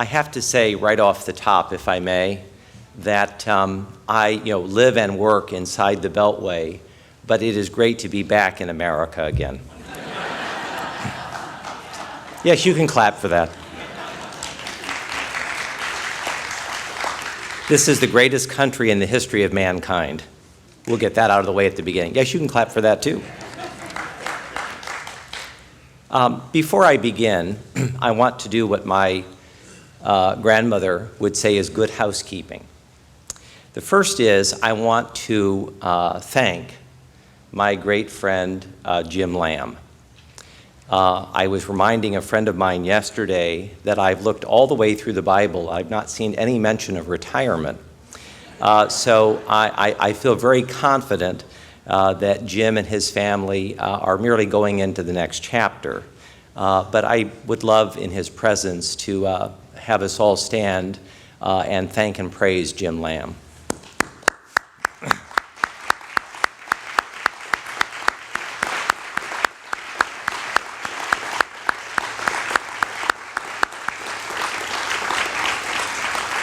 I have to say right off the top, if I may, that I live and work inside the Beltway, but it is great to be back in America again. Yes, you can clap for that. This is the greatest country in the history of mankind. We'll get that out of the way at the beginning. Yes, you can clap for that too. Before I begin, I want to do what my grandmother would say is good housekeeping. The first is I want to thank my great friend Jim Lamb. I was reminding a friend of mine yesterday that I've looked all the way through the Bible. I've not seen any mention of retirement. So I feel very confident that Jim and his family are merely going into the next chapter. But I would love in his presence to have us all stand and thank and praise Jim Lamb.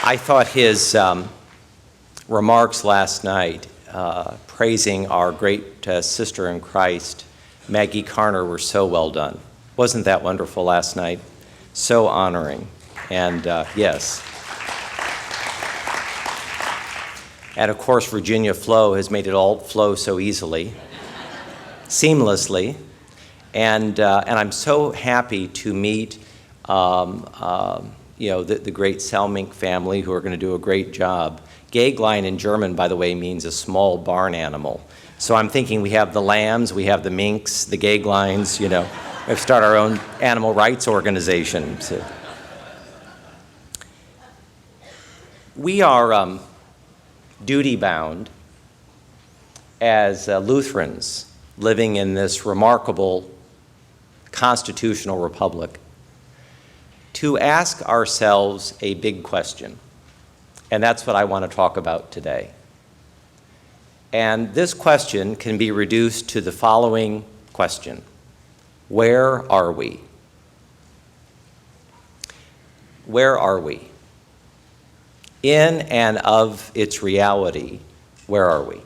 I thought his remarks last night praising our great sister in Christ, Maggie Carner, were so well done. Wasn't that wonderful last night? So honoring. And yes. And of course, Virginia Flo has made it all flow so easily, seamlessly. And I'm so happy to meet the great Selmink family, who are going to do a great job. Goeglein in German, by the way, means a small barn animal. So I'm thinking we have the lambs, we have the minks, the Goegleins, we have to start our own animal rights organization. So we are duty-bound as Lutherans living in this remarkable constitutional republic to ask ourselves a big question, and that's what I want to talk about today. And this question can be reduced to the following question: where are we? Where are we? In and of its reality, where are we?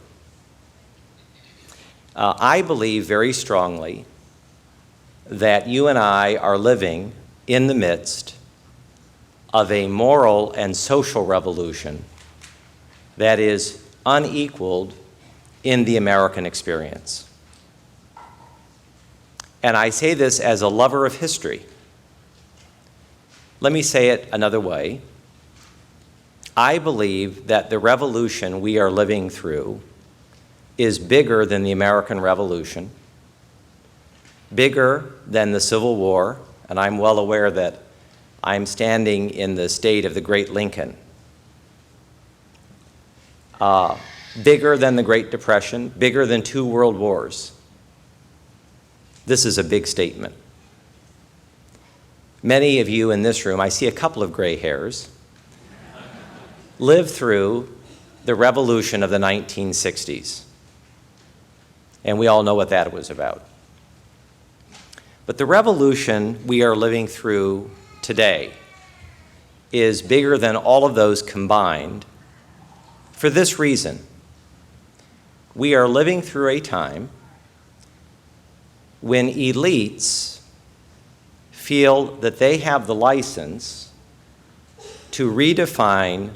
I believe very strongly that you and I are living in the midst of a moral and social revolution that is unequaled in the American experience. And I say this as a lover of history. Let me say it another way. I believe that the revolution we are living through is bigger than the American Revolution, bigger than the Civil War, and I'm well aware that I'm standing in the state of the great Lincoln. Bigger than the Great Depression, bigger than 2 world wars. This is a big statement. Many of you in this room, I see a couple of gray hairs, lived through the revolution of the 1960s. And we all know what that was about. But the revolution we are living through today is bigger than all of those combined for this reason. We are living through a time when elites feel that they have the license to redefine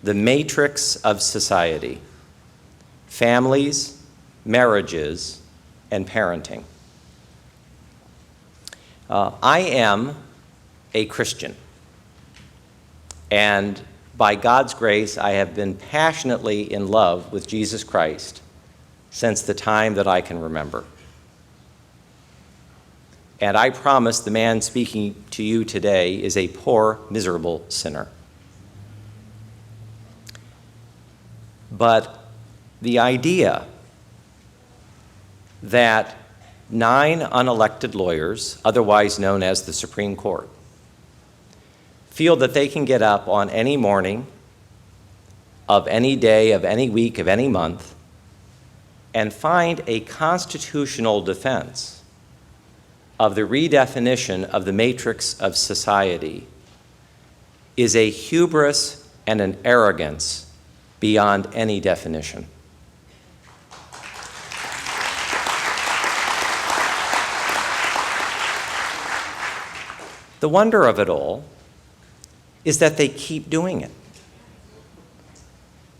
the matrix of society: families, marriages, and parenting. I am a Christian, and by God's grace, I have been passionately in love with Jesus Christ since the time that I can remember. And I promise the man speaking to you today is a poor, miserable sinner. But the idea that 9 unelected lawyers, otherwise known as the Supreme Court, feel that they can get up on any morning of any day, of any week, of any month, and find a constitutional defense of the redefinition of the matrix of society is a hubris and an arrogance beyond any definition. The wonder of it all is that they keep doing it.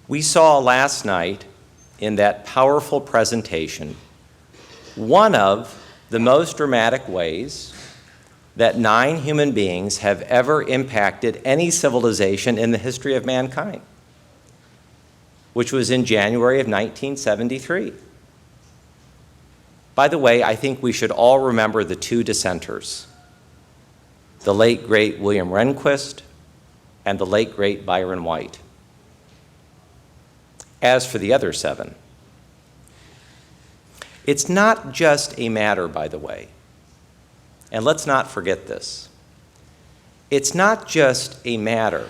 We saw last night in that powerful presentation one of the most dramatic ways that 9 human beings have ever impacted any civilization in the history of mankind, which was in January of 1973. By the way, I think we should all remember the 2 dissenters, the late, great William Rehnquist and the late, great Byron White. As for the other 7, it's not just a matter, by the way, and let's not forget this. It's not just a matter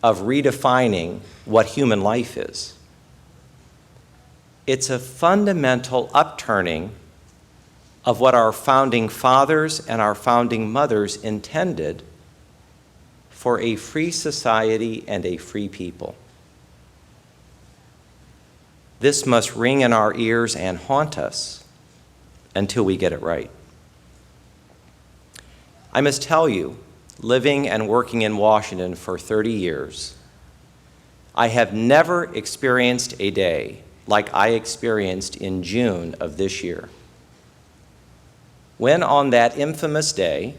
of redefining what human life is. It's a fundamental upturning of what our founding fathers and our founding mothers intended for a free society and a free people. This must ring in our ears and haunt us until we get it right. I must tell you, living and working in Washington for 30 years, I have never experienced a day like I experienced in June of this year, when on that infamous day,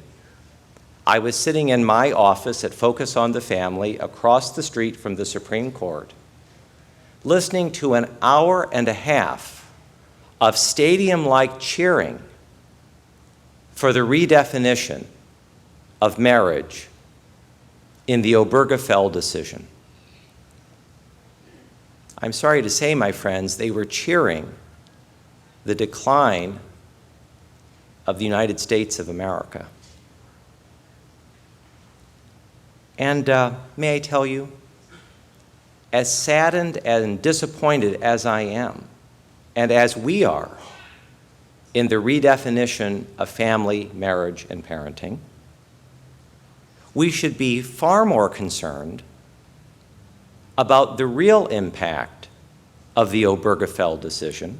I was sitting in my office at Focus on the Family across the street from the Supreme Court, listening to an hour and a half of stadium-like cheering for the redefinition of marriage in the Obergefell decision. I'm sorry to say, my friends, they were cheering the decline of the United States of America. And may I tell you, as saddened and disappointed as I am, and as we are in the redefinition of family, marriage, and parenting, we should be far more concerned about the real impact of the Obergefell decision,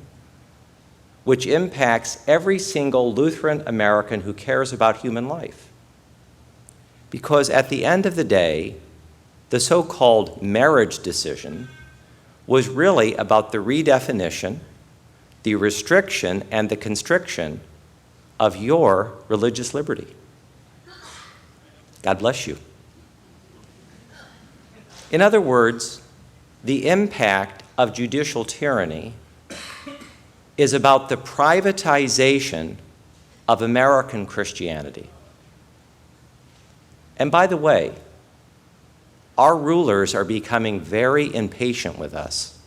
which impacts every single Lutheran American who cares about human life. Because at the end of the day, the so-called marriage decision was really about the redefinition, the restriction, and the constriction of your religious liberty. God bless you. In other words, the impact of judicial tyranny is about the privatization of American Christianity. And by the way, our rulers are becoming very impatient with us.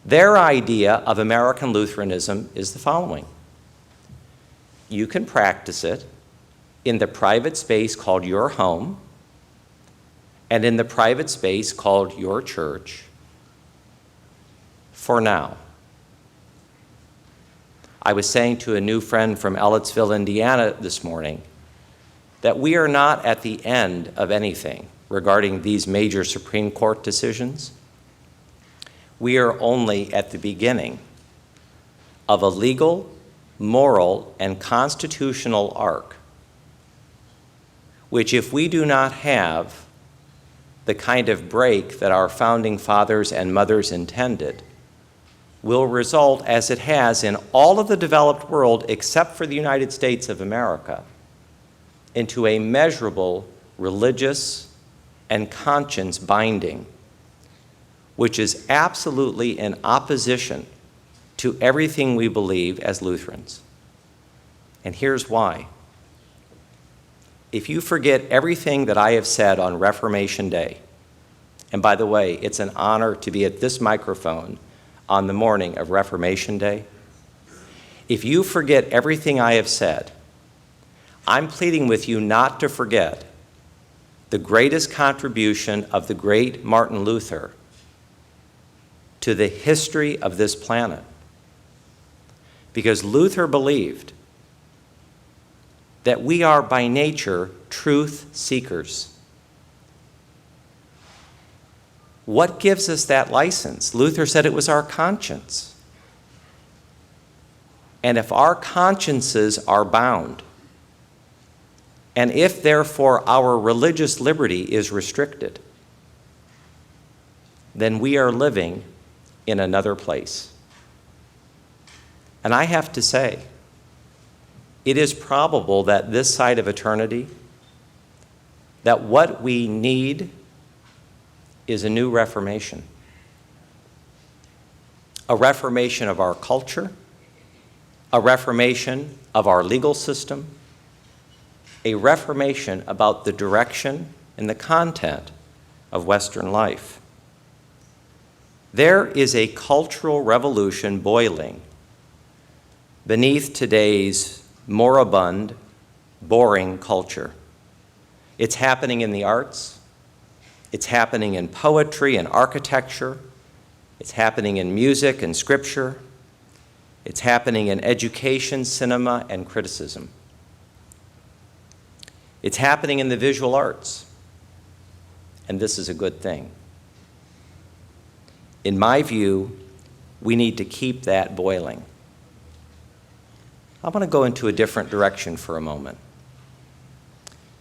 Their idea of American Lutheranism is the following: you can practice it in the private space called your home and in the private space called your church for now. I was saying to a new friend from Ellettsville, Indiana this morning, that we are not at the end of anything regarding these major Supreme Court decisions. We are only at the beginning of a legal, moral, and constitutional arc, which, if we do not have the kind of break that our founding fathers and mothers intended, will result, as it has in all of the developed world except for the United States of America, into a measurable religious and conscience binding, which is absolutely in opposition to everything we believe as Lutherans. And here's why. If you forget everything that I have said on Reformation Day, and by the way, it's an honor to be at this microphone on the morning of Reformation Day. If you forget everything I have said, I'm pleading with you not to forget the greatest contribution of the great Martin Luther to the history of this planet. Because Luther believed that we are by nature truth seekers. What gives us that license? Luther said it was our conscience. And if our consciences are bound, and if therefore our religious liberty is restricted, then we are living in another place. And I have to say, it is probable that this side of eternity, that what we need is a new reformation. A reformation of our culture, a reformation of our legal system, a reformation about the direction and the content of Western life. There is a cultural revolution boiling beneath today's moribund, boring culture. It's happening in the arts. It's happening in poetry and architecture. It's happening in music and scripture. It's happening in education, cinema, and criticism. It's happening in the visual arts. And this is a good thing. In my view, we need to keep that boiling. I want to go into a different direction for a moment.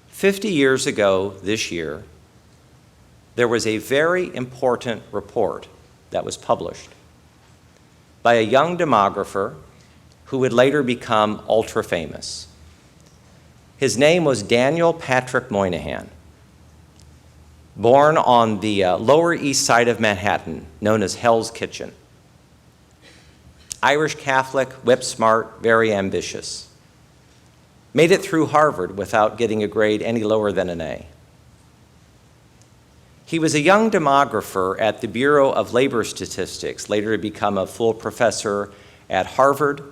50 years ago this year, there was a very important report that was published by a young demographer who would later become ultra-famous. His name was Daniel Patrick Moynihan, born on the Lower East Side of Manhattan, known as Hell's Kitchen. Irish Catholic, whip-smart, very ambitious. Made it through Harvard without getting a grade any lower than an A. He was a young demographer at the Bureau of Labor Statistics, later to become a full professor at Harvard,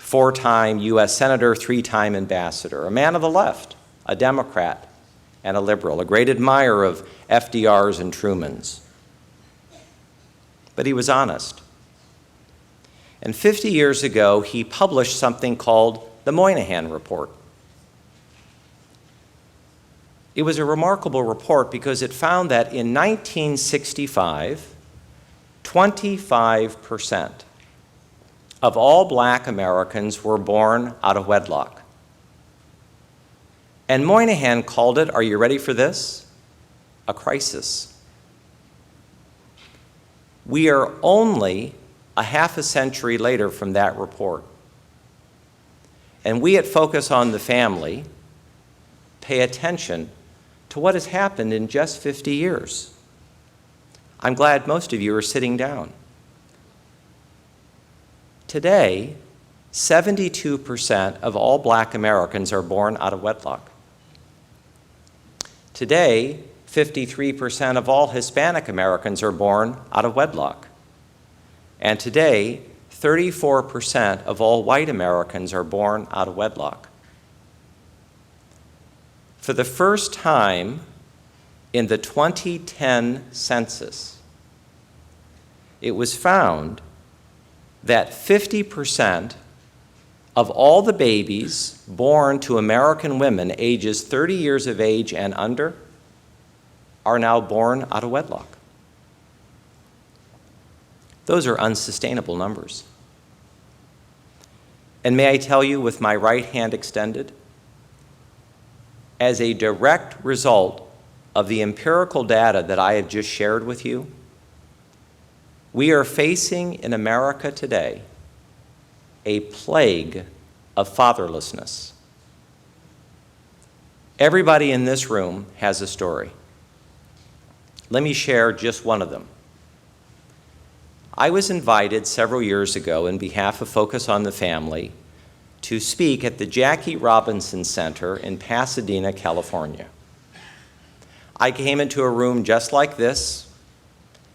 4-time U.S. Senator, 3-time ambassador, a man of the left, a Democrat, and a liberal, a great admirer of FDR's and Truman's. But he was honest. And 50 years ago, he published something called the Moynihan Report. It was a remarkable report because it found that in 1965, 25% of all black Americans were born out of wedlock. And Moynihan called it, are you ready for this? A crisis. We are only a half a century later from that report. And we at Focus on the Family pay attention to what has happened in just 50 years. I'm glad most of you are sitting down. Today, 72% of all black Americans are born out of wedlock. Today, 53% of all Hispanic Americans are born out of wedlock. And today, 34% of all white Americans are born out of wedlock. For the first time in the 2010 census, it was found that 50% of all the babies born to American women ages 30 years of age and under are now born out of wedlock. Those are unsustainable numbers. And may I tell you, with my right hand extended, as a direct result of the empirical data that I have just shared with you, we are facing in America today a plague of fatherlessness. Everybody in this room has a story. Let me share just one of them. I was invited several years ago on behalf of Focus on the Family to speak at the Jackie Robinson Center in Pasadena, California. I came into a room just like this,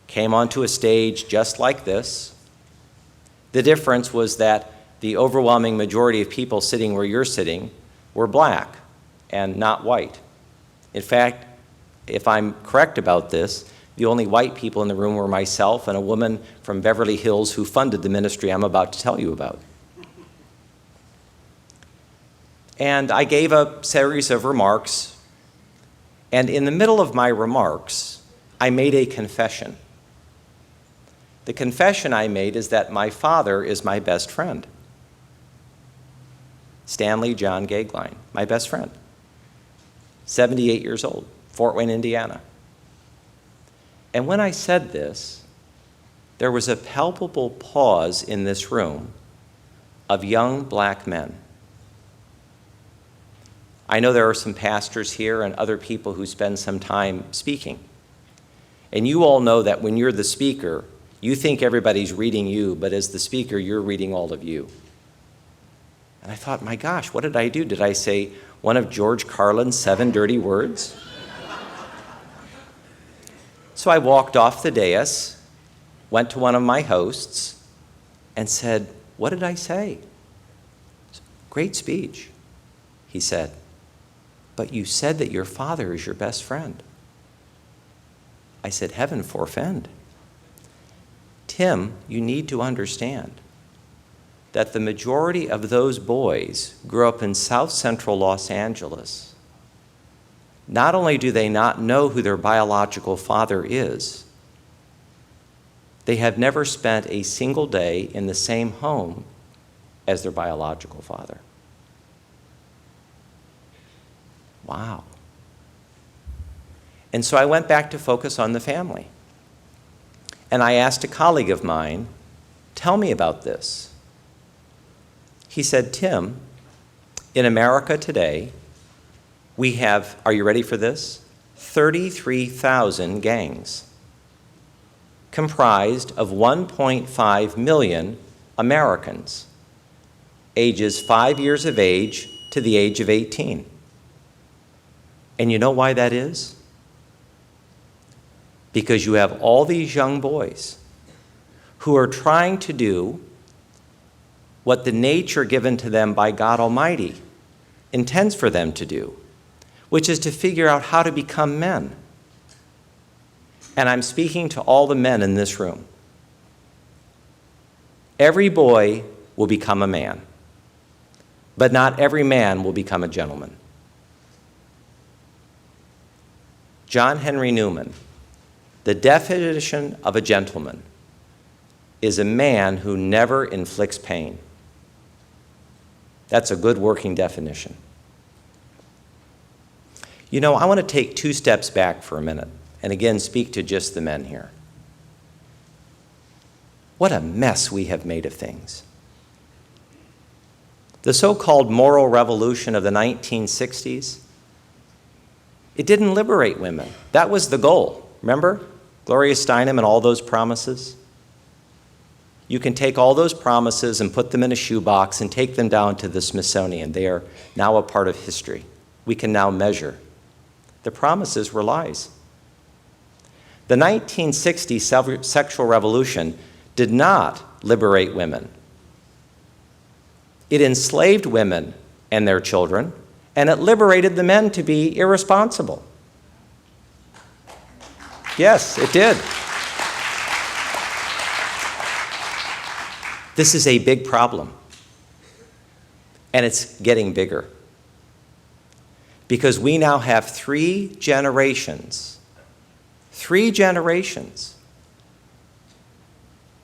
came onto a stage just like this. The difference was that the overwhelming majority of people sitting where you're sitting were black and not white. In fact, if I'm correct about this, the only white people in the room were myself and a woman from Beverly Hills who funded the ministry I'm about to tell you about. And I gave a series of remarks And in the middle of my remarks, I made a confession. The confession I made is that my father is my best friend. Stanley John Goeglein, my best friend. 78 years old, Fort Wayne, Indiana. And when I said this, there was a palpable pause in this room of young black men. I know there are some pastors here and other people who spend some time speaking. And you all know that when you're the speaker, you think everybody's reading you, but as the speaker, you're reading all of you. And I thought, my gosh, what did I do? Did I say one of George Carlin's 7 dirty words? So I walked off the dais, went to one of my hosts, and said, what did I say? Great speech, he said. But you said that your father is your best friend. I said, heaven forfend. Tim, you need to understand that the majority of those boys grew up in South Central Los Angeles. Not only do they not know who their biological father is, they have never spent a single day in the same home as their biological father. Wow. And so I went back to focus on the family. And I asked a colleague of mine, tell me about this. He said, Tim, in America today, we have, are you ready for this? 33,000 gangs, comprised of 1.5 million Americans, ages 5 years of age to the age of 18. And you know why that is? Because you have all these young boys who are trying to do what the nature given to them by God Almighty intends for them to do, which is to figure out how to become men. And I'm speaking to all the men in this room. Every boy will become a man, but not every man will become a gentleman. John Henry Newman, the definition of a gentleman is a man who never inflicts pain. That's a good working definition. You know, I want to take 2 steps back for a minute and again speak to just the men here. What a mess we have made of things. The so-called moral revolution of the 1960s, it didn't liberate women. That was the goal. Remember? Gloria Steinem and all those promises? You can take all those promises and put them in a shoebox and take them down to the Smithsonian. They are now a part of history. We can now measure. The promises were lies. The 1960 sexual revolution did not liberate women. It enslaved women and their children, and it liberated the men to be irresponsible. Yes, it did. This is a big problem, and it's getting bigger because we now have 3 generations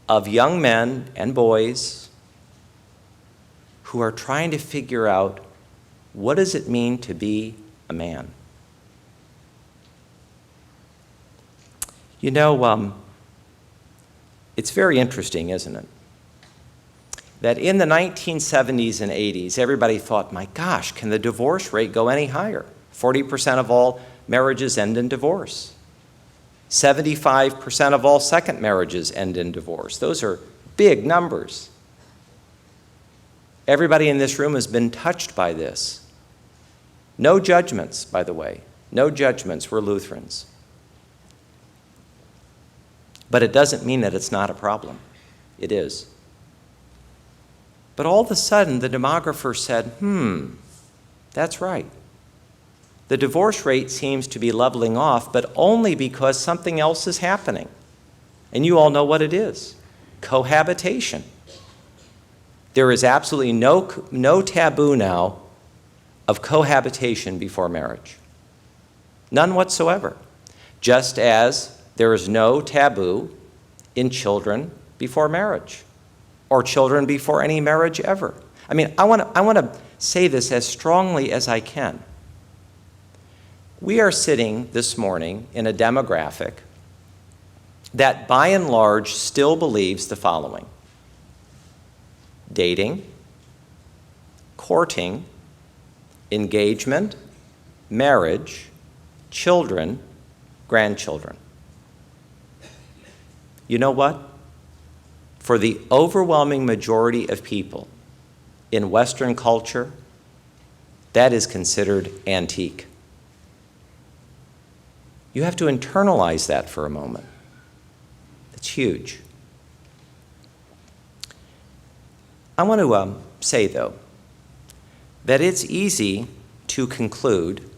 of young men and boys who are trying to figure out what does it mean to be a man. You know, it's very interesting, isn't it? That in the 1970s and 80s, everybody thought, my gosh, can the divorce rate go any higher? 40% of all marriages end in divorce. 75% of all second marriages end in divorce. Those are big numbers. Everybody in this room has been touched by this. No judgments, by the way. No judgments. We're Lutherans. But it doesn't mean that it's not a problem. It is. But all of a sudden, the demographer said, that's right. The divorce rate seems to be leveling off, but only because something else is happening. And you all know what it is. Cohabitation. There is absolutely no taboo now of cohabitation before marriage. None whatsoever. Just as there is no taboo in children before marriage or children before any marriage ever. I mean, I want to say this as strongly as I can. We are sitting this morning in a demographic that by and large still believes the following: dating, courting, engagement, marriage, children, grandchildren. You know what? For the overwhelming majority of people in Western culture, that is considered antique. You have to internalize that for a moment. It's huge. I want to say, though, that it's easy to conclude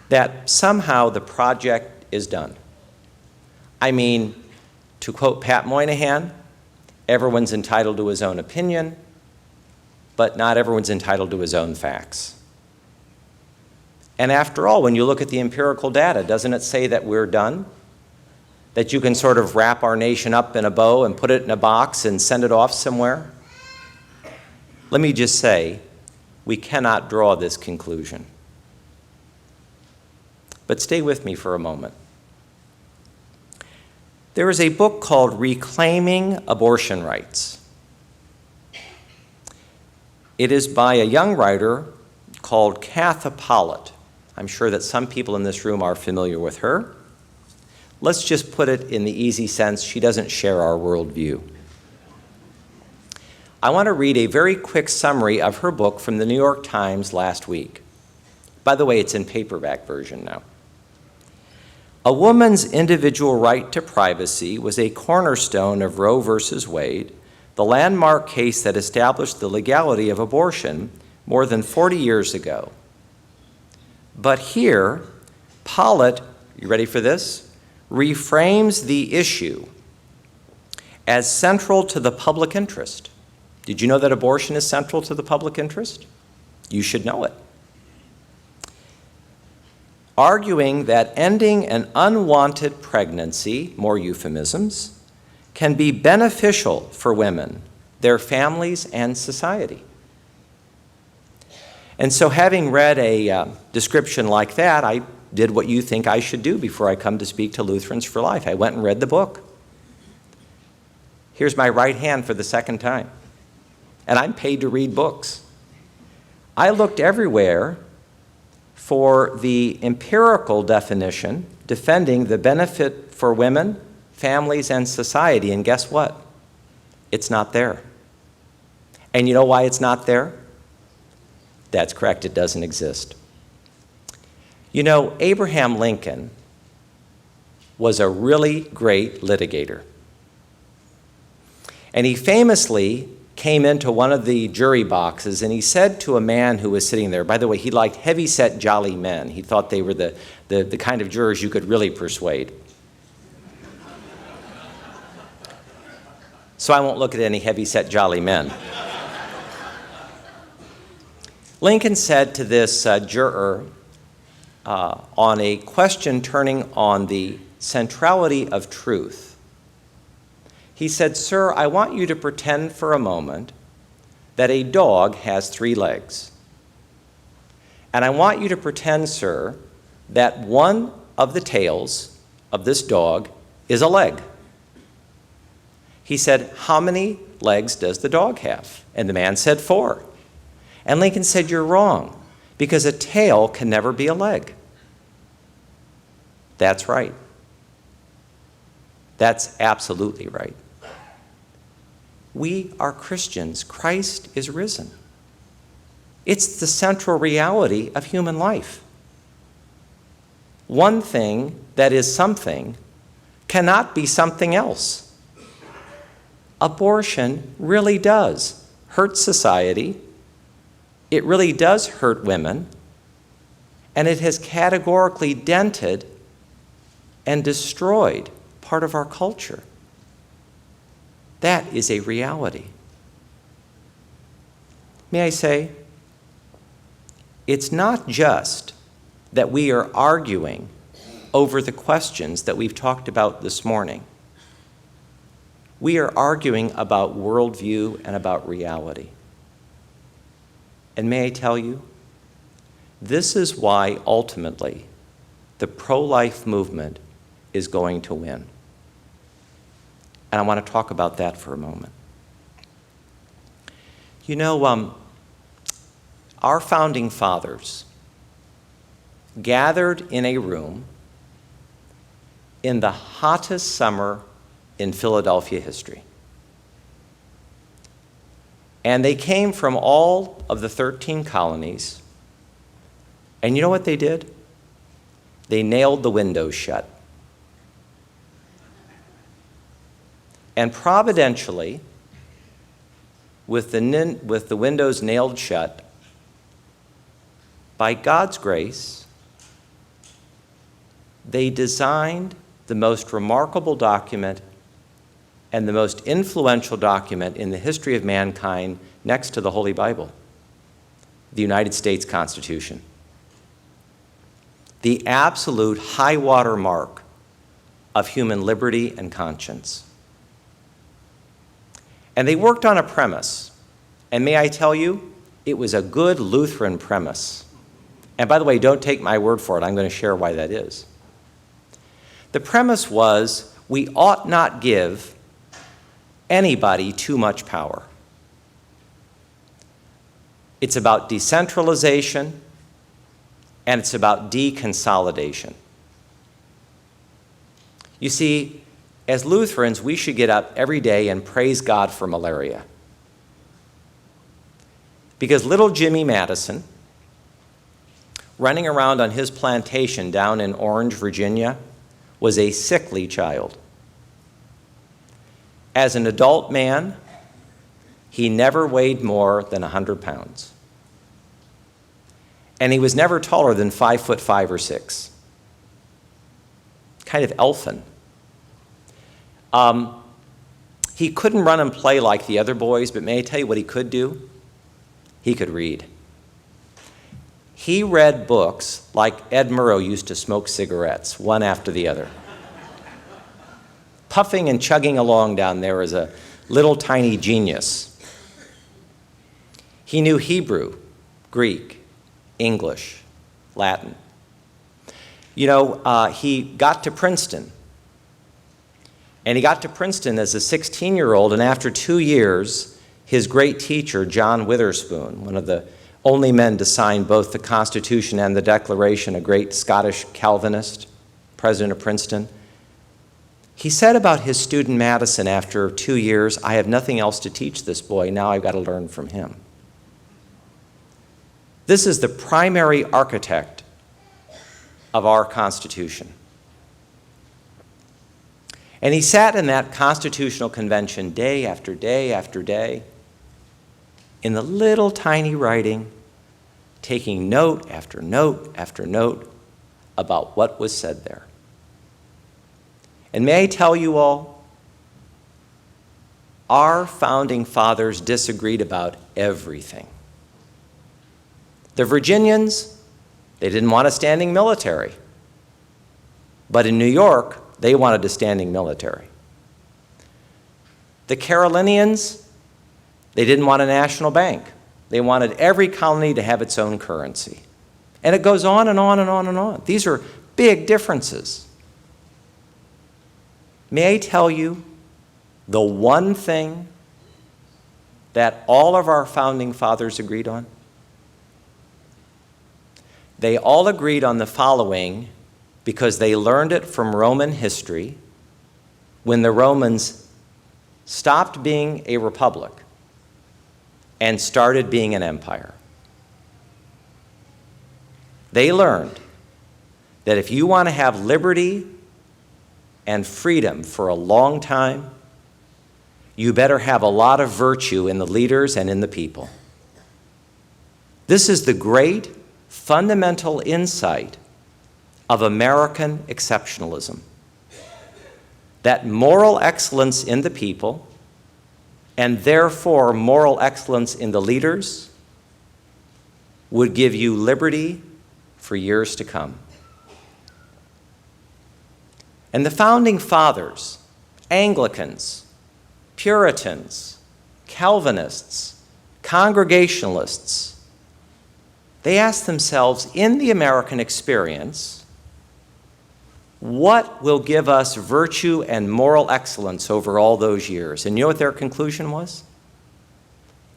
that somehow the project is done. I mean, to quote Pat Moynihan, everyone's entitled to his own opinion, but not everyone's entitled to his own facts. And after all, when you look at the empirical data, doesn't it say that we're done? That you can sort of wrap our nation up in a bow and put it in a box and send it off somewhere? Let me just say, we cannot draw this conclusion. But stay with me for a moment. There is a book called Reclaiming Abortion Rights. It is by a young writer called Katha Pollitt. I'm sure that some people in this room are familiar with her. Let's just put it in the easy sense, she doesn't share our worldview. I want to read a very quick summary of her book from the New York Times last week. By the way, it's in paperback version now. A woman's individual right to privacy was a cornerstone of Roe v. Wade, the landmark case that established the legality of abortion more than 40 years ago. But here, Pollitt, you ready for this, reframes the issue as central to the public interest. Did you know that abortion is central to the public interest? You should know it. Arguing that ending an unwanted pregnancy, more euphemisms, can be beneficial for women, their families, and society. And so having read a description like that, I did what you think I should do before I come to speak to Lutherans for Life. I went and read the book. Here's my right hand for the second time. And I'm paid to read books. I looked everywhere for the empirical definition defending the benefit for women, families, and society, and guess what? It's not there. And you know why it's not there? That's correct, it doesn't exist. You know, Abraham Lincoln was a really great litigator. And he famously came into one of the jury boxes and he said to a man who was sitting there, by the way, he liked heavy-set, jolly men. He thought they were the kind of jurors you could really persuade. So I won't look at any heavy-set, jolly men. Lincoln said to this juror on a question turning on the centrality of truth, he said, "Sir, I want you to pretend for a moment that a dog has 3 legs. And I want you to pretend, sir, that one of the tails of this dog is a leg." He said, "How many legs does the dog have?" And the man said 4. And Lincoln said, "You're wrong, because a tail can never be a leg." That's right. That's absolutely right. We are Christians. Christ is risen. It's the central reality of human life. One thing that is something cannot be something else. Abortion really does hurt society. It really does hurt women. And it has categorically dented and destroyed part of our culture. That is a reality. May I say, it's not just that we are arguing over the questions that we've talked about this morning. We are arguing about worldview and about reality. And may I tell you, this is why ultimately the pro-life movement is going to win. And I want to talk about that for a moment. You know, our founding fathers gathered in a room in the hottest summer in Philadelphia history. And they came from all of the 13 colonies. And you know what they did? They nailed the windows shut. And providentially, with the windows nailed shut, by God's grace, they designed the most remarkable document and the most influential document in the history of mankind next to the Holy Bible, the United States Constitution. The absolute high water mark of human liberty and conscience. And they worked on a premise. And may I tell you, it was a good Lutheran premise. And by the way, don't take my word for it. I'm going to share why that is. The premise was we ought not give anybody too much power. It's about decentralization and it's about deconsolidation. You see, as Lutherans, we should get up every day and praise God for malaria. Because little Jimmy Madison, running around on his plantation down in Orange, Virginia, was a sickly child. As an adult man, he never weighed more than 100 pounds. And he was never taller than 5'5" or 6. Kind of elfin. He couldn't run and play like the other boys, but may I tell you what he could do? He could read. He read books like Ed Murrow used to smoke cigarettes, one after the other. Puffing and chugging along down there as a little tiny genius. He knew Hebrew, Greek, English, Latin. You know, he got to Princeton. And he got to Princeton as a 16-year-old, and after 2 years, his great teacher, John Witherspoon, one of the only men to sign both the Constitution and the Declaration, a great Scottish Calvinist, president of Princeton, he said about his student Madison after 2 years, I have nothing else to teach this boy, now I've got to learn from him. This is the primary architect of our Constitution. And he sat in that constitutional convention day after day after day in the little tiny writing, taking note after note after note about what was said there. And may I tell you all, our founding fathers disagreed about everything. The Virginians, they didn't want a standing military. But in New York, they wanted a standing military. The Carolinians, they didn't want a national bank. They wanted every colony to have its own currency. And it goes on and on and on and on. These are big differences. May I tell you the one thing that all of our founding fathers agreed on? They all agreed on the following because they learned it from Roman history when the Romans stopped being a republic and started being an empire. They learned that if you want to have liberty and freedom for a long time, you better have a lot of virtue in the leaders and in the people. This is the great fundamental insight of American exceptionalism. That moral excellence in the people, and therefore moral excellence in the leaders, would give you liberty for years to come. And the founding fathers, Anglicans, Puritans, Calvinists, Congregationalists, they asked themselves, in the American experience, what will give us virtue and moral excellence over all those years? And you know what their conclusion was?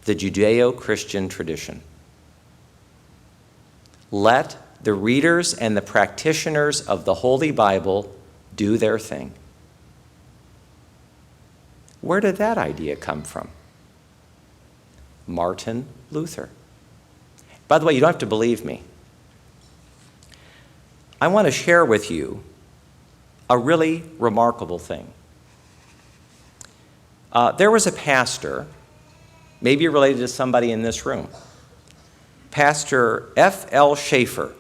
The Judeo-Christian tradition. Let the readers and the practitioners of the Holy Bible do their thing. Where did that idea come from? Martin Luther. By the way, you don't have to believe me. I want to share with you a really remarkable thing. There was a pastor, maybe related to somebody in this room, Pastor F.L. Schaeffer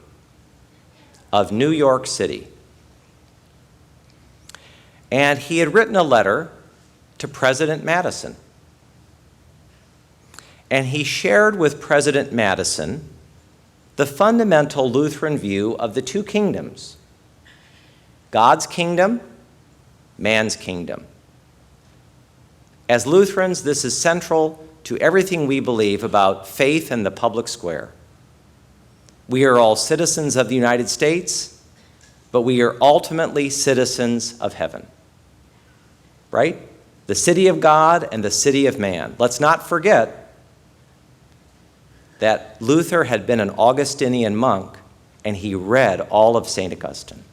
of New York City. And he had written a letter to President Madison. And he shared with President Madison the fundamental Lutheran view of the two kingdoms: God's kingdom, man's kingdom. As Lutherans, this is central to everything we believe about faith and the public square. We are all citizens of the United States, but we are ultimately citizens of heaven. Right? The city of God and the city of man. Let's not forget that Luther had been an Augustinian monk, and he read all of St. Augustine.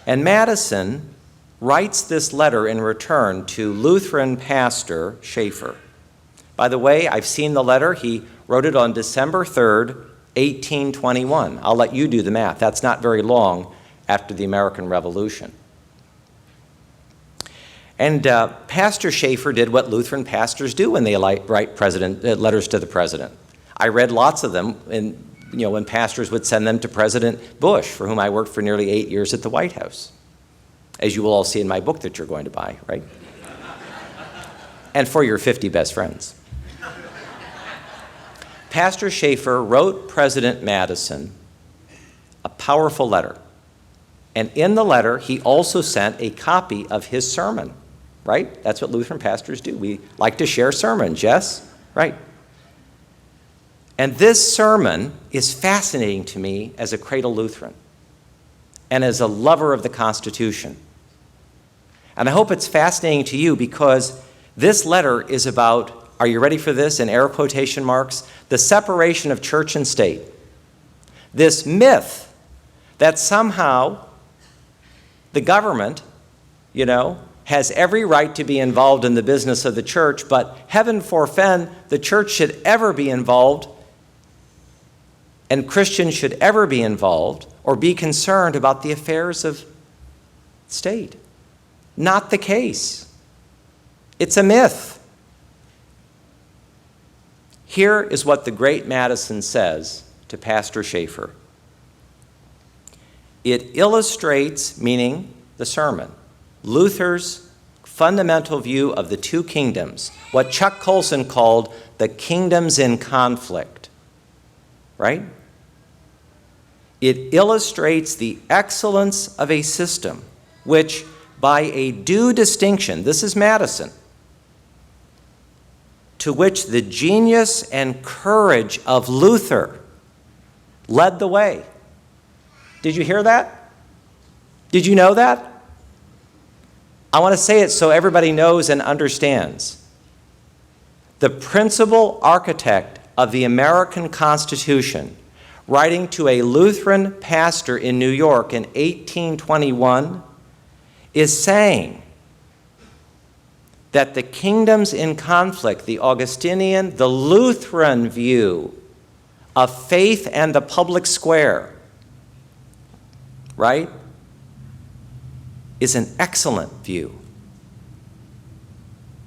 And Madison writes this letter in return to Lutheran pastor Schaeffer. By the way, I've seen the letter. He wrote it on December 3rd, 1821. I'll let you do the math. That's not very long after the American Revolution. And Pastor Schaeffer did what Lutheran pastors do when they write letters to the president. I read lots of them when pastors would send them to President Bush, for whom I worked for nearly 8 years at the White House, as you will all see in my book that you're going to buy, right? And for your 50 best friends. Pastor Schaeffer wrote President Madison a powerful letter. And in the letter, he also sent a copy of his sermon, right? That's what Lutheran pastors do. We like to share sermons, yes? Right. And this sermon is fascinating to me as a cradle Lutheran and as a lover of the Constitution. And I hope it's fascinating to you because this letter is about, are you ready for this, in air quotation marks, the separation of church and state. This myth that somehow the government, has every right to be involved in the business of the church, but heaven forfend, the church should ever be involved and Christians should ever be involved or be concerned about the affairs of state. Not the case. It's a myth. Here is what the great Madison says to Pastor Schaeffer. It illustrates, meaning the sermon, Luther's fundamental view of the two kingdoms, what Chuck Colson called the kingdoms in conflict, right? It illustrates the excellence of a system which, by a due distinction, this is Madison, to which the genius and courage of Luther led the way. Did you hear that? Did you know that? I want to say it so everybody knows and understands. The principal architect of the American Constitution, writing to a Lutheran pastor in New York in 1821, is saying that the kingdoms in conflict, the Augustinian, the Lutheran view of faith and the public square, right, is an excellent view.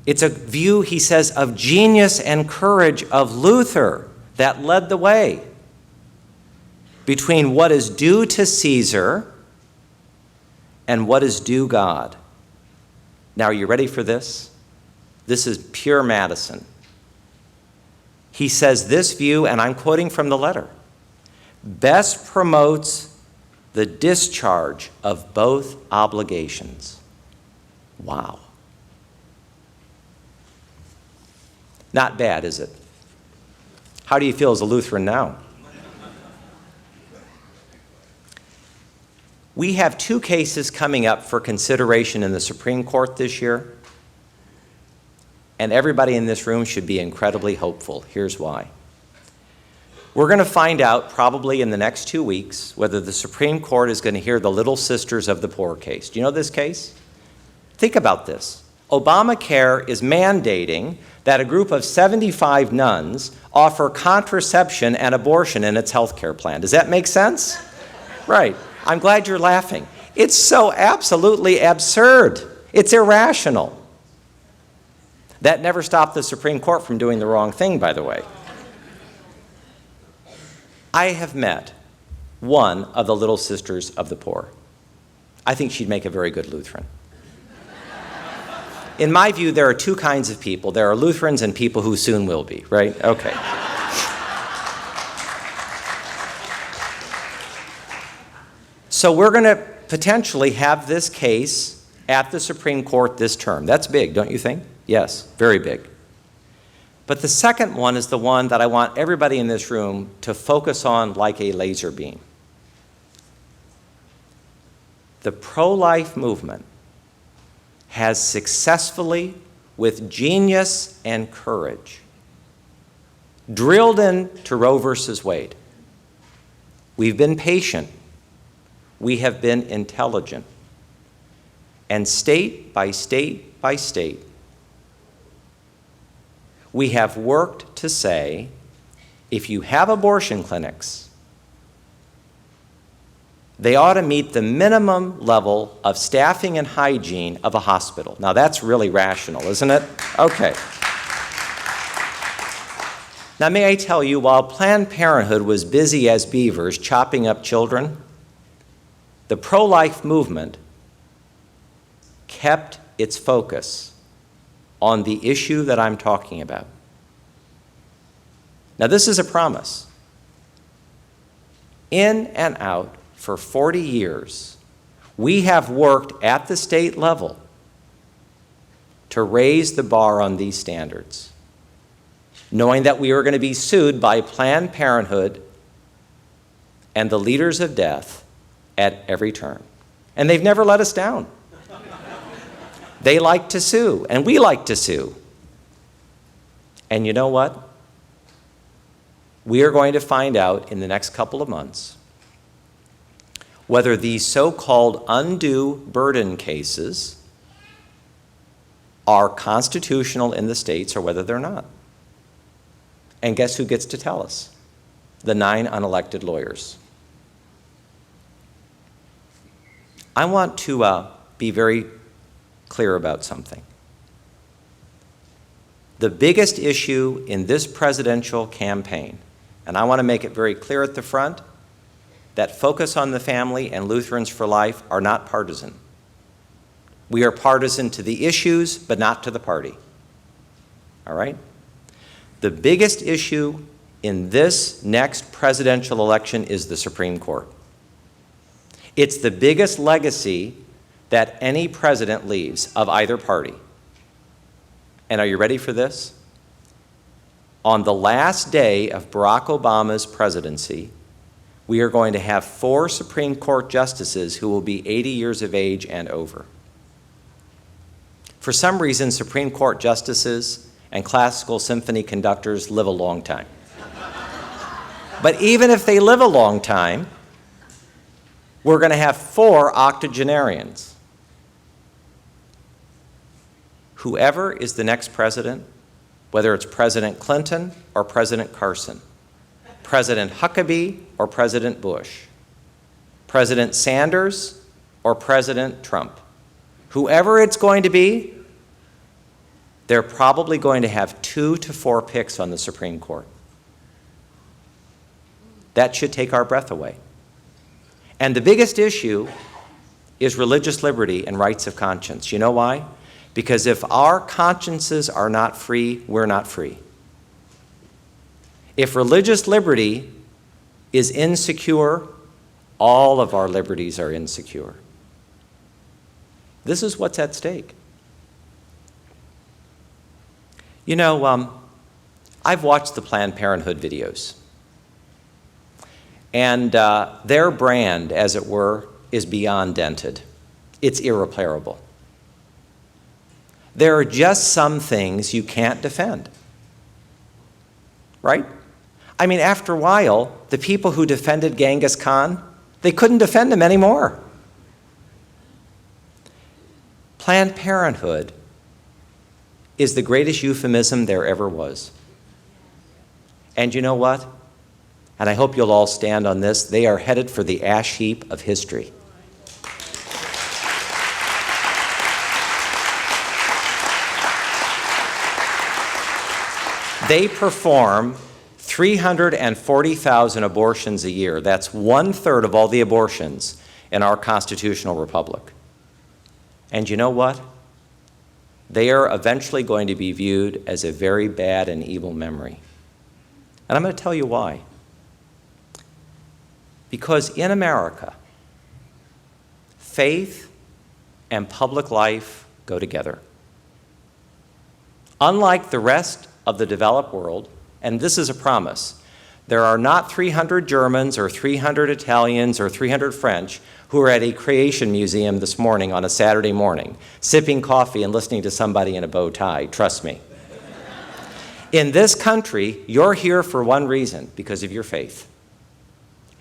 It's a view, he says, of genius and courage of Luther that led the way between what is due to Caesar and what is due God. Now, are you ready for this? This is pure Madison. He says this view, and I'm quoting from the letter, best promotes the discharge of both obligations. Wow. Not bad, is it? How do you feel as a Lutheran now? We have 2 cases coming up for consideration in the Supreme Court this year, and everybody in this room should be incredibly hopeful. Here's why. We're going to find out probably in the next 2 weeks whether the Supreme Court is going to hear the Little Sisters of the Poor case. Do you know this case? Think about this. Obamacare is mandating that a group of 75 nuns offer contraception and abortion in its health care plan. Does that make sense? Right. I'm glad you're laughing. It's so absolutely absurd. It's irrational. That never stopped the Supreme Court from doing the wrong thing, by the way. I have met one of the Little Sisters of the Poor. I think she'd make a very good Lutheran. In my view, there are 2 kinds of people. There are Lutherans and people who soon will be, right? Okay. So we're going to potentially have this case at the Supreme Court this term. That's big, don't you think? Yes, very big. But the second one is the one that I want everybody in this room to focus on like a laser beam. The pro-life movement has successfully, with genius and courage, drilled into Roe versus Wade. We've been patient. We have been intelligent. And state by state by state, we have worked to say, if you have abortion clinics, they ought to meet the minimum level of staffing and hygiene of a hospital. Now that's really rational, isn't it? Okay. Now may I tell you, while Planned Parenthood was busy as beavers chopping up children, the pro-life movement kept its focus on the issue that I'm talking about. Now this is a promise. In and out for 40 years, we have worked at the state level to raise the bar on these standards, knowing that we were going to be sued by Planned Parenthood and the leaders of death at every turn. And they've never let us down. They like to sue, and we like to sue. And you know what? We are going to find out in the next couple of months whether these so-called undue burden cases are constitutional in the states or whether they're not. And guess who gets to tell us? The 9 unelected lawyers. I want to be very clear about something. The biggest issue in this presidential campaign, and I want to make it very clear at the front, that Focus on the Family and Lutherans for Life are not partisan. We are partisan to the issues, but not to the party. All right? The biggest issue in this next presidential election is the Supreme Court. It's the biggest legacy that any president leaves of either party. And are you ready for this? On the last day of Barack Obama's presidency, we are going to have 4 Supreme Court justices who will be 80 years of age and over. For some reason, Supreme Court justices and classical symphony conductors live a long time. But even if they live a long time, we're going to have 4 octogenarians. Whoever is the next president, whether it's President Clinton or President Carson, President Huckabee or President Bush, President Sanders or President Trump, whoever it's going to be, they're probably going to have 2 to 4 picks on the Supreme Court. That should take our breath away. And the biggest issue is religious liberty and rights of conscience. You know why? Because if our consciences are not free, we're not free. If religious liberty is insecure, all of our liberties are insecure. This is what's at stake. You know, I've watched the Planned Parenthood videos. And their brand, as it were, is beyond dented. It's irreparable. There are just some things you can't defend. Right? I mean, after a while, the people who defended Genghis Khan, they couldn't defend him anymore. Planned Parenthood is the greatest euphemism there ever was. And you know what? And I hope you'll all stand on this. They are headed for the ash heap of history. They perform 340,000 abortions a year. That's 1/3 of all the abortions in our constitutional republic. And you know what? They are eventually going to be viewed as a very bad and evil memory. And I'm going to tell you why. Because in America, faith and public life go together. Unlike the rest of the developed world, and this is a promise, there are not 300 Germans or 300 Italians or 300 French who are at a creation museum this morning on a Saturday morning, sipping coffee and listening to somebody in a bow tie, trust me. In this country, you're here for one reason, because of your faith.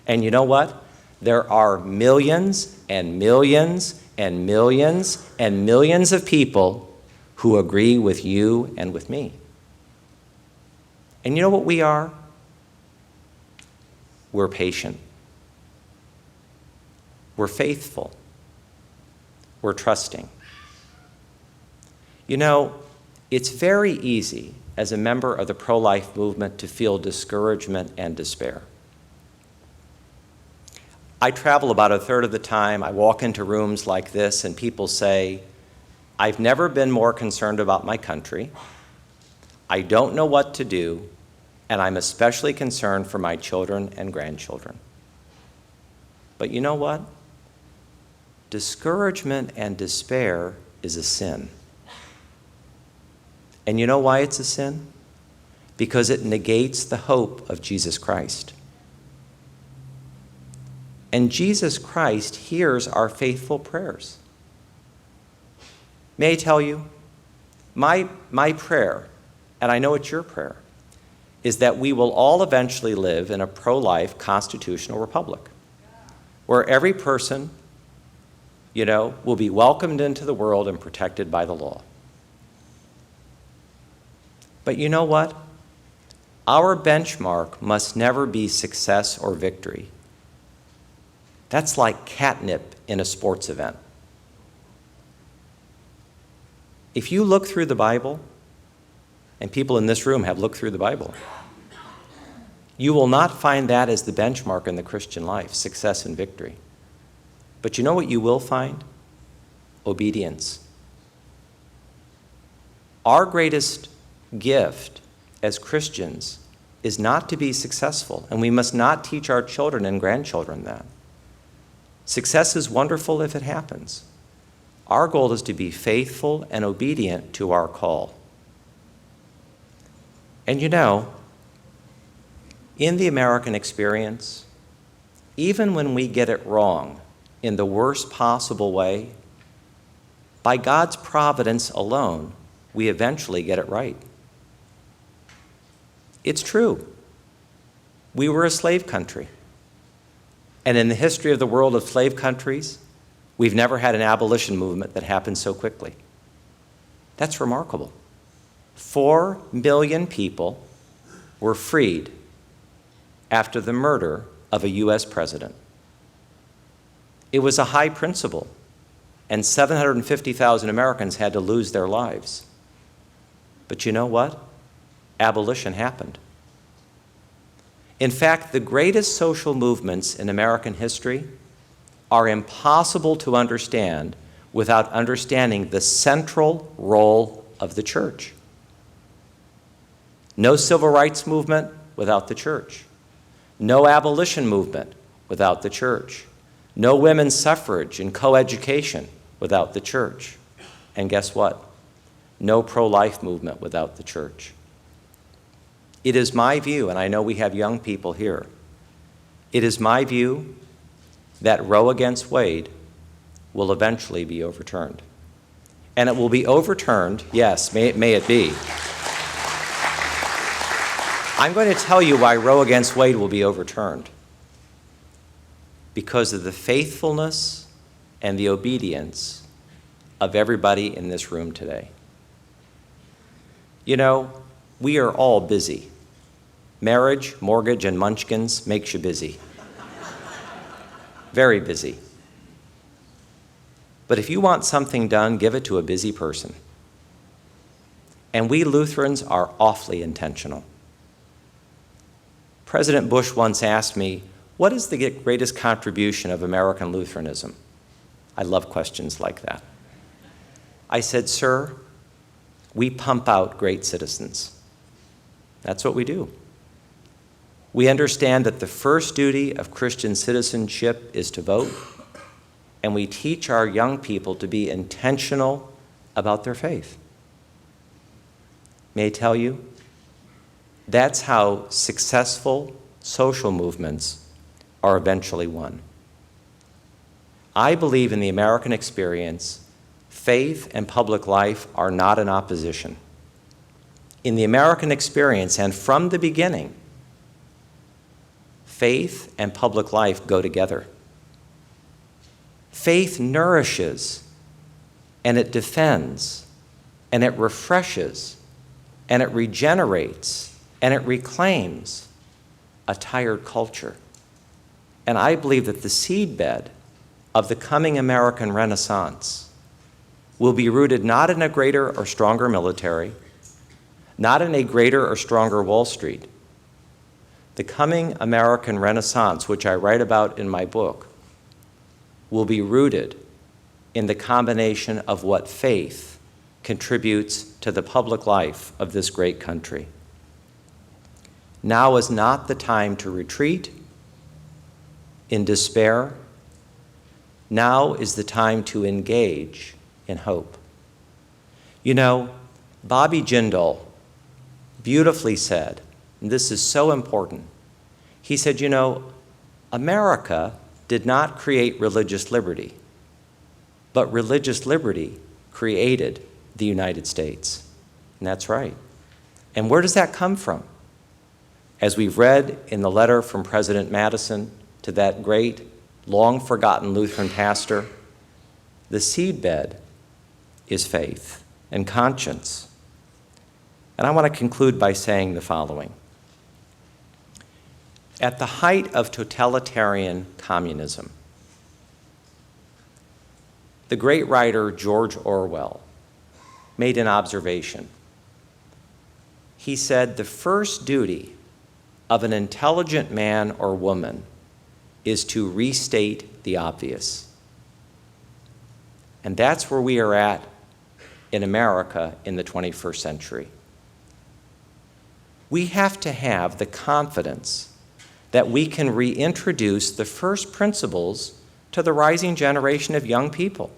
And you know what? There are millions and millions and millions and millions of people who agree with you and with me. And you know what we are? We're patient. We're faithful. We're trusting. You know, it's very easy as a member of the pro-life movement to feel discouragement and despair. I travel about 1/3 of the time. I walk into rooms like this and people say, I've never been more concerned about my country. I don't know what to do, and I'm especially concerned for my children and grandchildren. But you know what? Discouragement and despair is a sin. And you know why it's a sin? Because it negates the hope of Jesus Christ. And Jesus Christ hears our faithful prayers. May I tell you, my prayer, and I know it's your prayer, is that we will all eventually live in a pro-life constitutional republic where every person, you know, will be welcomed into the world and protected by the law. But you know what? Our benchmark must never be success or victory. That's like catnip in a sports event. If you look through the Bible, and people in this room have looked through the Bible, you will not find that as the benchmark in the Christian life, success and victory. But you know what you will find? Obedience. Our greatest gift as Christians is not to be successful, and we must not teach our children and grandchildren that. Success is wonderful if it happens. Our goal is to be faithful and obedient to our call. And you know, in the American experience, even when we get it wrong in the worst possible way, by God's providence alone, we eventually get it right. It's true. We were a slave country. And in the history of the world of slave countries, we've never had an abolition movement that happened so quickly. That's remarkable. 4 million people were freed after the murder of a U.S. president. It was a high principle, and 750,000 Americans had to lose their lives. But you know what? Abolition happened. In fact, the greatest social movements in American history are impossible to understand without understanding the central role of the church. No civil rights movement without the church. No abolition movement without the church. No women's suffrage and coeducation without the church. And guess what? No pro-life movement without the church. It is my view, and I know we have young people here, it is my view that Roe against Wade will eventually be overturned. And it will be overturned, yes, may it be. I'm going to tell you why Roe against Wade will be overturned. Because of the faithfulness and the obedience of everybody in this room today. You know, we are all busy. Marriage, mortgage, and munchkins makes you busy. Very busy. But if you want something done, give it to a busy person. And we Lutherans are awfully intentional. President Bush once asked me, what is the greatest contribution of American Lutheranism? I love questions like that. I said, sir, we pump out great citizens. That's what we do. We understand that the first duty of Christian citizenship is to vote, and we teach our young people to be intentional about their faith. May I tell you, that's how successful social movements are eventually won. I believe in the American experience, faith and public life are not in opposition. In the American experience, and from the beginning, faith and public life go together. Faith nourishes, and it defends, and it refreshes, and it regenerates, and it reclaims a tired culture. And I believe that the seedbed of the coming American Renaissance will be rooted not in a greater or stronger military, not in a greater or stronger Wall Street. The coming American Renaissance, which I write about in my book, will be rooted in the combination of what faith contributes to the public life of this great country. Now is not the time to retreat in despair. Now is the time to engage in hope. You know, Bobby Jindal beautifully said, and this is so important, he said, you know, America did not create religious liberty, but religious liberty created the United States. And that's right. And where does that come from? As we've read in the letter from President Madison to that great, long-forgotten Lutheran pastor, the seedbed is faith and conscience. And I want to conclude by saying the following. At the height of totalitarian communism, the great writer George Orwell made an observation. He said, the first duty of an intelligent man or woman is to restate the obvious. And that's where we are at in America in the 21st century. We have to have the confidence that we can reintroduce the first principles to the rising generation of young people.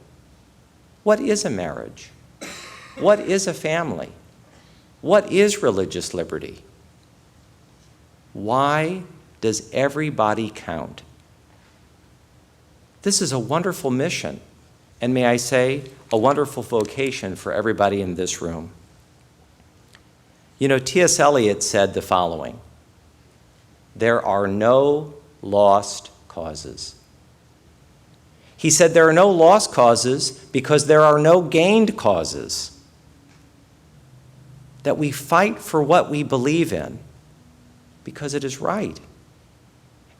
What is a marriage? What is a family? What is religious liberty? Why does everybody count? This is a wonderful mission, and may I say, a wonderful vocation for everybody in this room. You know, T.S. Eliot said the following: there are no lost causes. He said there are no lost causes because there are no gained causes. That we fight for what we believe in because it is right.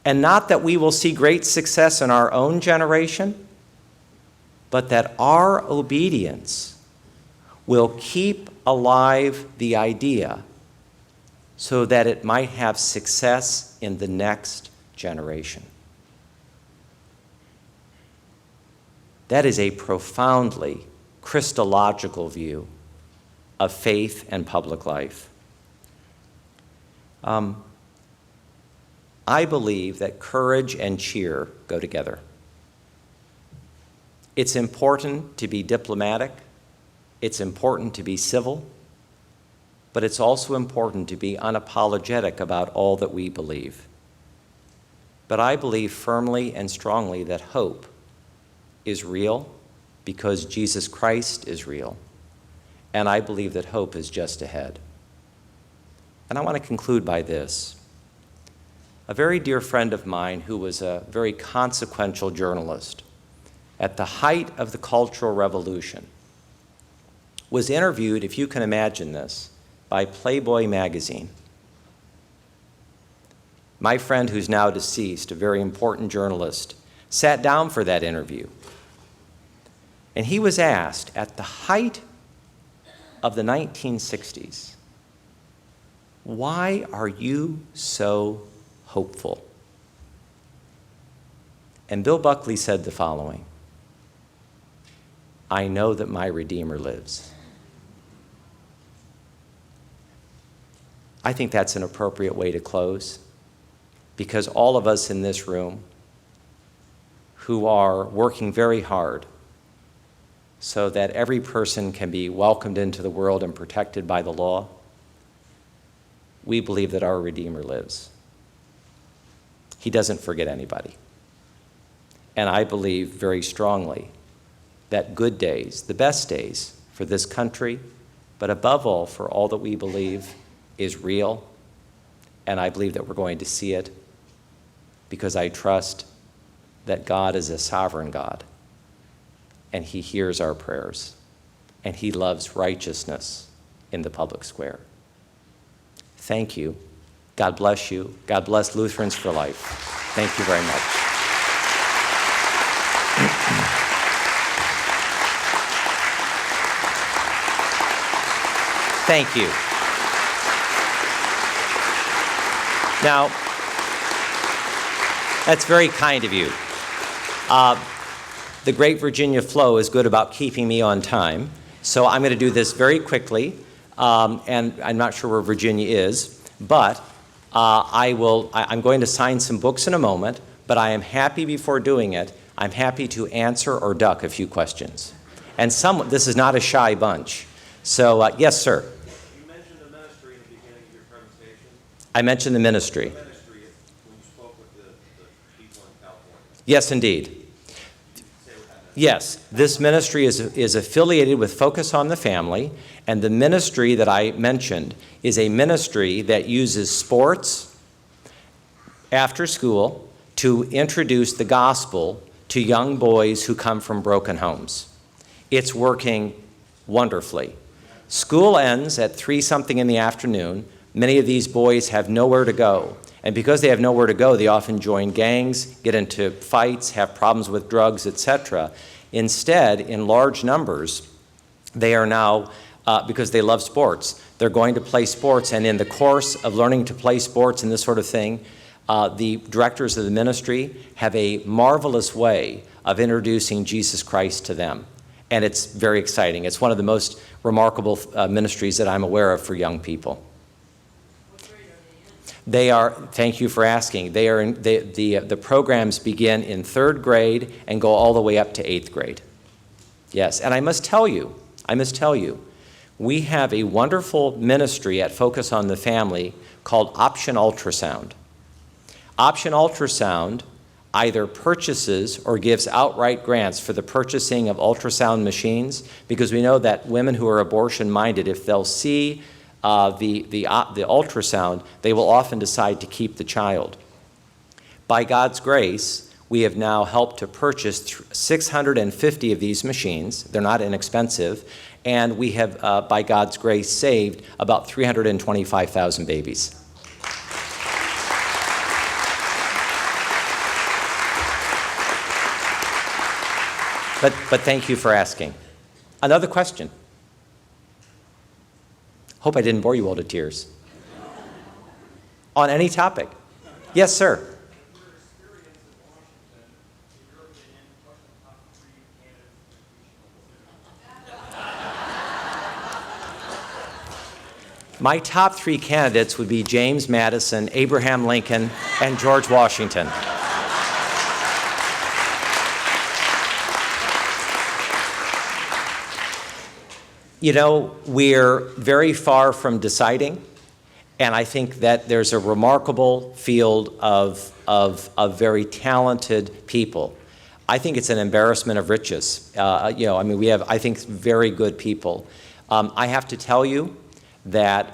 And not that we will see great success in our own generation, but that our obedience will keep alive the idea so that it might have success in the next generation. That is a profoundly Christological view of faith and public life. I believe that courage and cheer go together. It's important to be diplomatic. It's important to be civil. But it's also important to be unapologetic about all that we believe. But I believe firmly and strongly that hope is real because Jesus Christ is real. And I believe that hope is just ahead. And I want to conclude by this. A very dear friend of mine who was a very consequential journalist at the height of the Cultural Revolution was interviewed, if you can imagine this, by Playboy magazine. My friend, who's now deceased, a very important journalist, sat down for that interview. And he was asked, at the height of the 1960s, why are you so hopeful? And Bill Buckley said the following: I know that my Redeemer lives. I think that's an appropriate way to close, because all of us in this room who are working very hard so that every person can be welcomed into the world and protected by the law, we believe that our Redeemer lives. He doesn't forget anybody. And I believe very strongly that good days, the best days for this country, but above all for all that we believe is real. And I believe that we're going to see it because I trust that God is a sovereign God and he hears our prayers and he loves righteousness in the public square. Thank you. God bless you. God bless Lutherans for life. Thank you very much. Thank you. Now, that's very kind of you. The great Virginia Flo is good about keeping me on time, so I'm going to do this very quickly, and I'm not sure where Virginia is, but I'm going to sign some books in a moment, but I am happy before doing it, I'm happy to answer or duck a few questions. And this is not a shy bunch. So, yes, sir. You mentioned the ministry in the beginning of your presentation. I mentioned the ministry. The ministry, when you spoke with the people in California. Yes, indeed. Yes, this ministry is affiliated with Focus on the Family, and the ministry that I mentioned is a ministry that uses sports after school to introduce the gospel to young boys who come from broken homes. It's working wonderfully. School ends at 3-something in the afternoon. Many of these boys have nowhere to go. And because they have nowhere to go, they often join gangs, get into fights, have problems with drugs, etc. Instead, in large numbers, they are now, because they love sports, they're going to play sports. And in the course of learning to play sports and this sort of thing, the directors of the ministry have a marvelous way of introducing Jesus Christ to them. And it's very exciting. It's one of the most remarkable ministries that I'm aware of for young people. They are, thank you for asking, they are the programs begin in 3rd grade and go all the way up to 8th grade. Yes, and I must tell you, we have a wonderful ministry at Focus on the Family called Option Ultrasound. Option Ultrasound either purchases or gives outright grants for the purchasing of ultrasound machines, because we know that women who are abortion-minded, if they'll see the ultrasound, they will often decide to keep the child. By God's grace, we have now helped to purchase 650 of these machines. They're not inexpensive, and we have, by God's grace, saved about 325,000 babies. But thank you for asking. Another question. Hope I didn't bore you all to tears. On any topic. Yes, sir. My top 3 candidates would be James Madison, Abraham Lincoln, and George Washington. You know, we're very far from deciding, and I think that there's a remarkable field of very talented people. I think it's an embarrassment of riches. You know, I mean, we have, I think, very good people. I have to tell you that,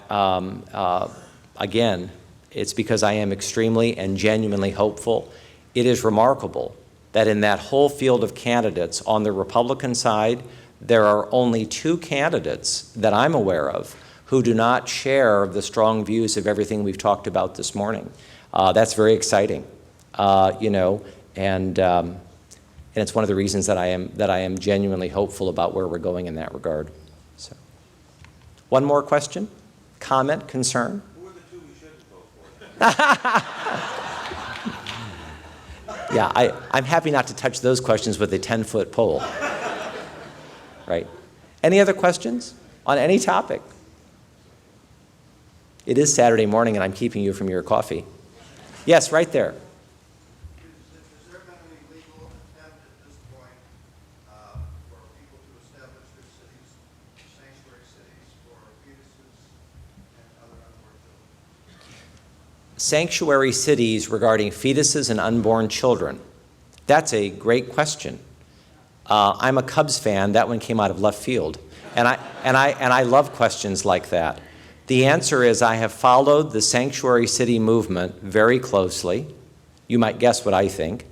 again, it's because I am extremely and genuinely hopeful. It is remarkable that in that whole field of candidates on the Republican side, there are only 2 candidates that I'm aware of who do not share the strong views of everything we've talked about this morning. That's very exciting, you know, and it's one of the reasons that I am genuinely hopeful about where we're going in that regard. So, one more question, comment, concern? Who are the 2 we shouldn't vote for? Yeah, I'm happy not to touch those questions with a 10-foot pole. Right. Any other questions on any topic? It is Saturday morning and I'm keeping you from your coffee. Yes, right there. Has there been any legal attempt at this point for people to establish their cities, sanctuary cities for fetuses and other unborn children? Sanctuary cities regarding fetuses and unborn children. That's a great question. I'm a Cubs fan. That one came out of left field. And I love questions like that. The answer is I have followed the sanctuary city movement very closely. You might guess what I think.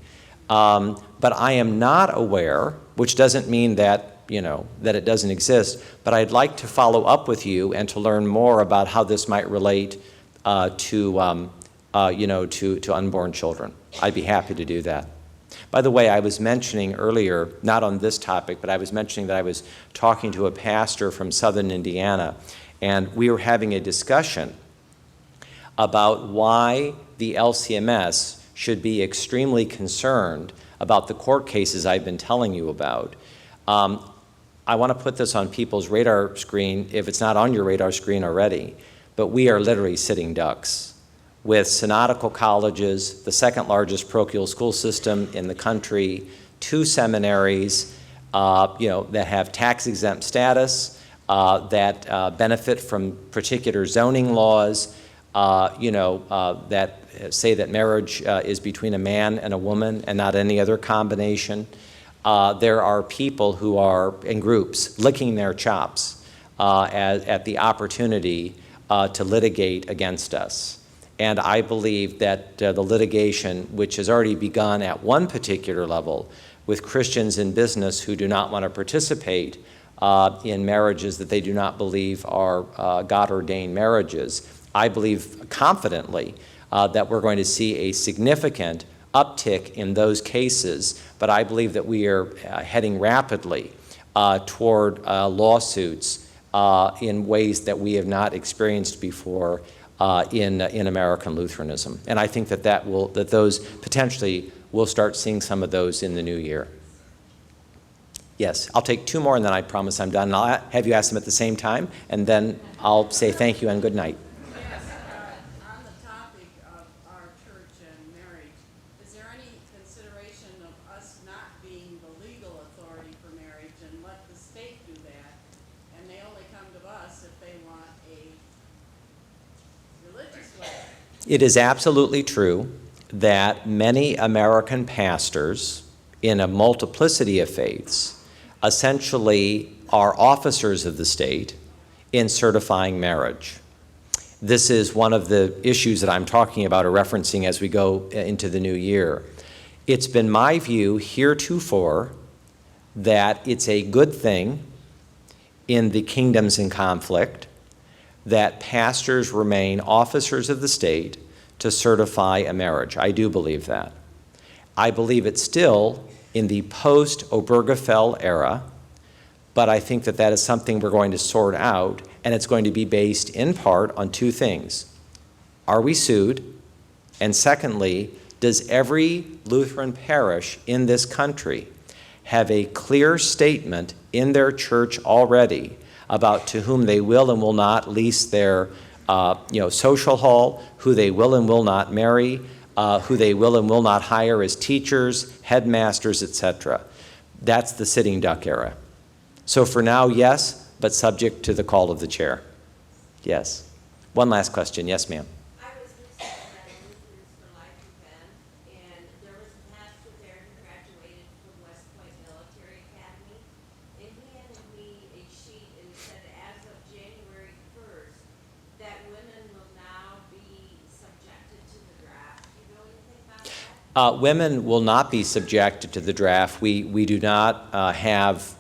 But I am not aware, which doesn't mean that, you know, that it doesn't exist, but I'd like to follow up with you and to learn more about how this might relate to unborn children. I'd be happy to do that. By the way, I was mentioning earlier, not on this topic, but I was mentioning that I was talking to a pastor from southern Indiana, and we were having a discussion about why the LCMS should be extremely concerned about the court cases I've been telling you about. I want to put this on people's radar screen, if it's not on your radar screen already, but we are literally sitting ducks with synodical colleges, the 2nd largest parochial school system in the country, 2 seminaries, that have tax-exempt status, that benefit from particular zoning laws, that say that marriage is between a man and a woman and not any other combination. There are people who are in groups licking their chops at the opportunity to litigate against us. And I believe that the litigation, which has already begun at one particular level with Christians in business who do not want to participate in marriages that they do not believe are God-ordained marriages, I believe confidently that we're going to see a significant uptick in those cases, but I believe that we are heading rapidly toward lawsuits in ways that we have not experienced before in American Lutheranism. And I think that those potentially we'll start seeing some of those in the new year. Yes, I'll take 2 more and then I promise I'm done. And I'll have you ask them at the same time, and then I'll say thank you and good night. Yes, on the topic of our church and marriage, is there any consideration of us not being the legal authority for marriage and let the state do that, and they only come to us if they want a religious way? It is absolutely true that many American pastors in a multiplicity of faiths essentially are officers of the state in certifying marriage. This is one of the issues that I'm talking about or referencing as we go into the new year. It's been my view heretofore that it's a good thing in the kingdoms in conflict that pastors remain officers of the state to certify a marriage. I do believe that. I believe it still in the post-Obergefell era, but I think that that is something we're going to sort out, and it's going to be based in part on 2 things. Are we sued? And secondly, does every Lutheran parish in this country have a clear statement in their church already about to whom they will and will not lease their social hall, who they will and will not marry, who they will and will not hire as teachers, headmasters, etc. That's the sitting duck era. So for now, yes, but subject to the call of the chair. Yes. One last question. Yes, ma'am. I was listening at a Lutherans for Life event, and there was a pastor there who graduated from West Point Military Academy, and he handed me a sheet and said as of January 1st, that women will now be subjected to the draft. Do you know anything about that? Women will not be subjected to the draft. We do not have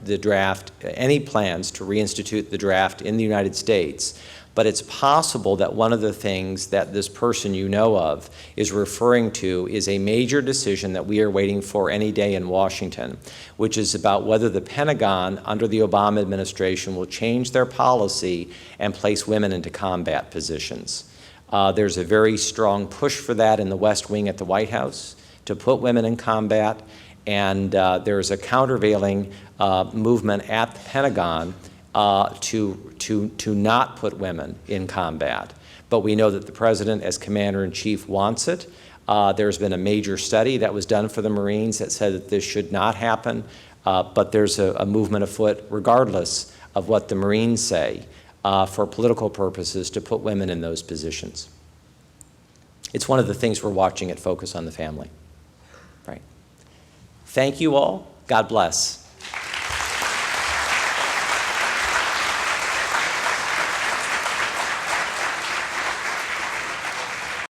the draft, any plans to reinstitute the draft in the United States. But it's possible that one of the things that this person you know of is referring to is a major decision that we are waiting for any day in Washington, which is about whether the Pentagon under the Obama administration will change their policy and place women into combat positions. There's a very strong push for that in the West Wing at the White House to put women in combat, and there's a countervailing movement at the Pentagon to not put women in combat. But we know that the President, as Commander-in-Chief, wants it. There's been a major study that was done for the Marines that said that this should not happen, but there's a movement afoot, regardless of what the Marines say, for political purposes, to put women in those positions. It's one of the things we're watching at Focus on the Family. Right. Thank you all. God bless.